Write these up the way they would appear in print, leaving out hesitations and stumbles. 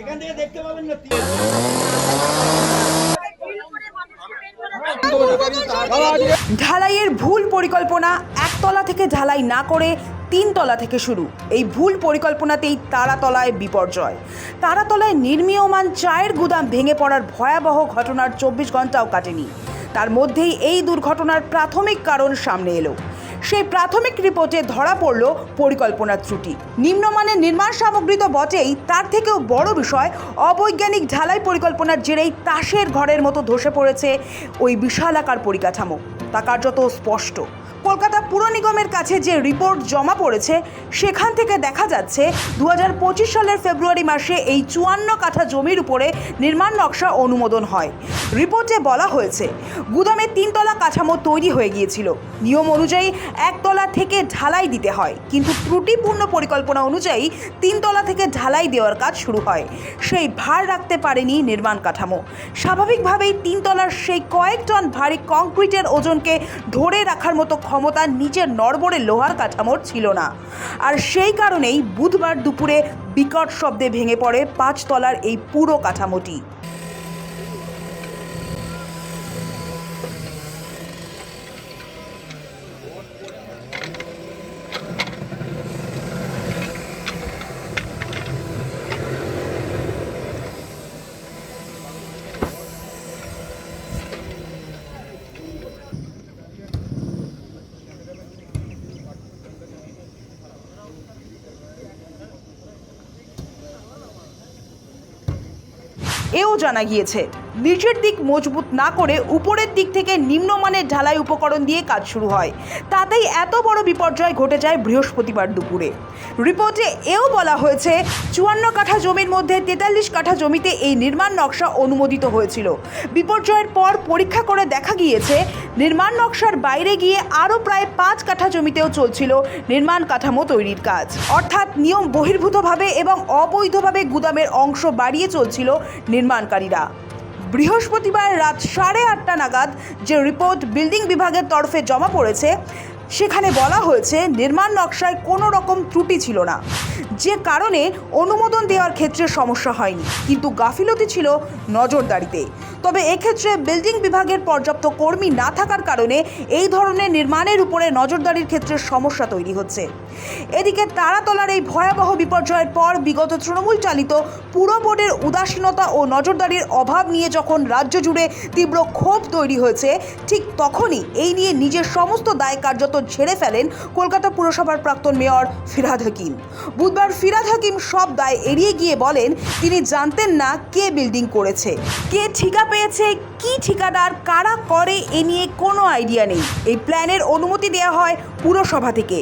এখান থেকে দেখতে পাবেন না ঢালাইয়ের ভুল পরিকল্পনা, একতলা থেকে ঢালাই না করে তিনতলা থেকে শুরু। এই ভুল পরিকল্পনাতেই তারাতলায় বিপর্যয়। তারাতলায় নির্মীয়মান চায়ের গুদাম ভেঙে পড়ার ভয়াবহ ঘটনার 24 ঘন্টাও কাটেনি। তার মধ্যেই এই দুর্ঘটনার প্রাথমিক কারণ সামনে এলো। সেই প্রাথমিক রিপোর্টে ধরা পড়ল পরিকল্পনার ত্রুটি। নিম্নমানের নির্মাণ সামগ্রী তো বটেই, তার থেকেও বড় বিষয় অবৈজ্ঞানিক ঢালাই পরিকল্পনার জেরেই তাসের ঘরের মতো ধসে পড়েছে ওই বিশালাকার পরিকাঠামো। তা কার্যত স্পষ্ট। কলকাতা পুর নিগমের কাছে যে রিপোর্ট জমা পড়েছে সেখান থেকে দেখা যাচ্ছে 2025 সালের ফেব্রুয়ারি মাসে এই 54 কাঠা জমির উপরে নির্মাণ নকশা অনুমোদন হয়। রিপোর্টে বলা হয়েছে গুদামে তিনতলা কাঠামো তৈরি হয়ে গিয়েছিল। নিয়ম অনুযায়ী একতলা থেকে ঢালাই দিতে হয়, কিন্তু ত্রুটিপূর্ণ পরিকল্পনা অনুযায়ী তিনতলা থেকে ঢালাই দেওয়ার কাজ শুরু হয়। সেই ভার রাখতে পারেনি নির্মাণ কাঠামো। স্বাভাবিকভাবেই তিনতলার সেই কয়েক টন ভারী কংক্রিটের ওজনকে ধরে রাখার মতো ক্ষমতা নিচের নড়বড়ে লোহার কাঠামোর ছিল না। আর সেই কারণেই বুধবার দুপুরে বিকট শব্দে ভেঙে পড়ে 5 তলার এই পুরো কাঠামোটি। এও জানা গিয়েছে নিচের দিক মজবুত না করে উপরের দিক থেকে নিম্নমানের ঢালাই উপকরণ দিয়ে কাজ শুরু হয়। তাতেই এত বড় বিপর্যয় ঘটে যায় বৃহস্পতিবার দুপুরে। রিপোর্টে এও বলা হয়েছে 54 কাঠা জমির মধ্যে 43 কাঠা জমিতে এই নির্মাণ নকশা অনুমোদিত হয়েছিল। বিপর্যয়ের পর পরীক্ষা করে দেখা গিয়েছে নির্মাণ নকশার বাইরে গিয়ে আরও প্রায় 5 কাঠা জমিতেও চলছিল নির্মাণ কাঠামো তৈরির কাজ। অর্থাৎ নিয়ম বহির্ভূতভাবে এবং অবৈধভাবে গুদামের অংশ বাড়িয়ে চলছিল নির্মাণকারীরা। বৃহস্পতিবার রাত 8:30 নাগাদ যে রিপোর্ট বিল্ডিং বিভাগের তরফে জমা পড়েছে সেখানে বলা হয়েছে নির্মাণ নকশায় কোনো রকম ত্রুটি ছিল না, যে কারণে অনুমোদন দেওয়ার ক্ষেত্রে সমস্যা হয়নি, কিন্তু গাফিলতি ছিল নজরদারিতে। তবে এক্ষেত্রে বিল্ডিং বিভাগের পর্যাপ্ত কর্মী না থাকার কারণে এই ধরনের নির্মাণের উপরে নজরদারির ক্ষেত্রে সমস্যা তৈরি হচ্ছে। এদিকে তারাতলার এই ভয়াবহ বিপর্যয়ের পর বিগত তৃণমূল চালিত পুর বোর্ডের উদাসীনতা ও নজরদারির অভাব নিয়ে যখন রাজ্য জুড়ে তীব্র ক্ষোভ তৈরি হয়েছে, ঠিক তখনই এই নিয়ে নিজের সমস্ত দায় কার্যত ঝেড়ে ফেলেন কলকাতা পুরসভার প্রাক্তন মেয়র ফিরহাদ হাকিম। বুধবার ফিরহাদ হাকিম সব দায় এড়িয়ে গিয়ে বলেন তিনি জানতেন না কে বিল্ডিং করেছে, কে ঠিকা পেয়েছে, কি ঠিকাদার, কারা করে, এ নিয়ে কোনো আইডিয়া নেই। এই প্ল্যানের অনুমতি দেওয়া হয় পুরসভা থেকে।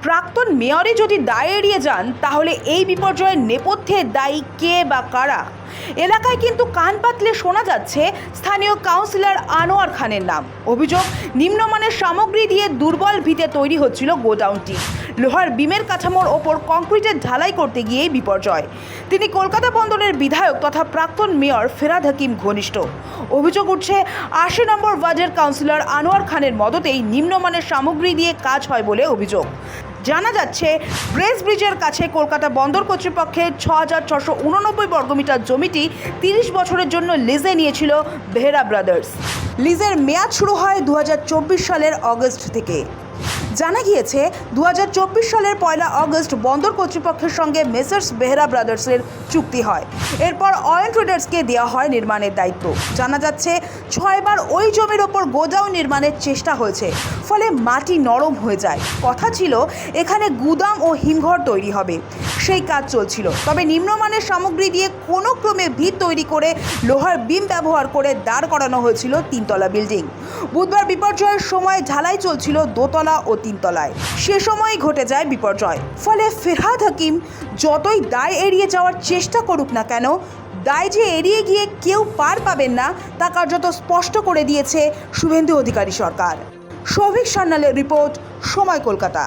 প্রাক্তন মেয়রে যদি দায় এড়িয়ে যান তাহলে এই বিপর্যয়ের নেপথ্যে দায়ী কে বা কারা? এলাকায় কিন্তু কান পাতলে শোনা যাচ্ছে স্থানীয় কাউন্সিলর আনোয়ার খানের নাম। অভিযোগ, নিম্নমানের সামগ্রী দিয়ে দুর্বল ভিতে তৈরি হচ্ছিল গোডাউনটি। লোহার বিমের কাঠামোর ওপর কংক্রিটের ঢালাই করতে গিয়ে বিপর্যয়। তিনি কলকাতা বন্দরের বিধায়ক তথা প্রাক্তন মেয়র ফিরহাদ হাকিম ঘনিষ্ঠ। অভিযোগ উঠছে 80 নম্বর ওয়ার্ডের কাউন্সিলর আনোয়ার খানের মদতেই নিম্নমানের সামগ্রী দিয়ে কাজ হয় বলে অভিযোগ। জানা যাচ্ছে ব্রেস ব্রিজের কাছে কলকাতা বন্দর কর্তৃপক্ষের 6689 বর্গমিটার জমিটি 30 বছরের জন্য লিজে নিয়েছিল বেহেরা ব্রাদার্স। লিজের মেয়াদ শুরু হয় 2024 সালের অগস্ট থেকে। জানা গিয়েছে 2024 সালের 1 আগস্ট বন্দর কর্তৃপক্ষের সঙ্গে মেসার্স বেহেরা ব্রাদার্সের চুক্তি হয়। এরপর অয়েল ট্রেডার্সকে দেওয়া হয় নির্মাণের দায়িত্ব। জানা যাচ্ছে 6 বার ওই জমির ওপর গোডাউন নির্মাণের চেষ্টা হয়েছে, ফলে মাটি নরম হয়ে যায়। কথা ছিল এখানে গুদাম ও হিমঘর তৈরি হবে, সেই কাজ চলছিল। তবে নিম্নমানের সামগ্রী দিয়ে কোনো ক্রমে ভিত তৈরি করে লোহার বিম ব্যবহার করে দাঁড় করানো হয়েছিল 3 তলা বিল্ডিং। বুধবার বিপর্যয়ের সময় ঢালাই চলছিল 2 তলা ও 3 তলায়। সে সময়ই ঘটে যায় বিপর্যয়। ফলে ফিরহাদ হাকিম যতই দায় এড়িয়ে যাওয়ার চেষ্টা করুক না কেন, দায় যে এড়িয়ে গিয়ে কেউ পার পাবেন না তা কার্যত স্পষ্ট করে দিয়েছে শুভেন্দু অধিকারী সরকার। সৌভিক সান্যালের রিপোর্ট, সময় কলকাতা।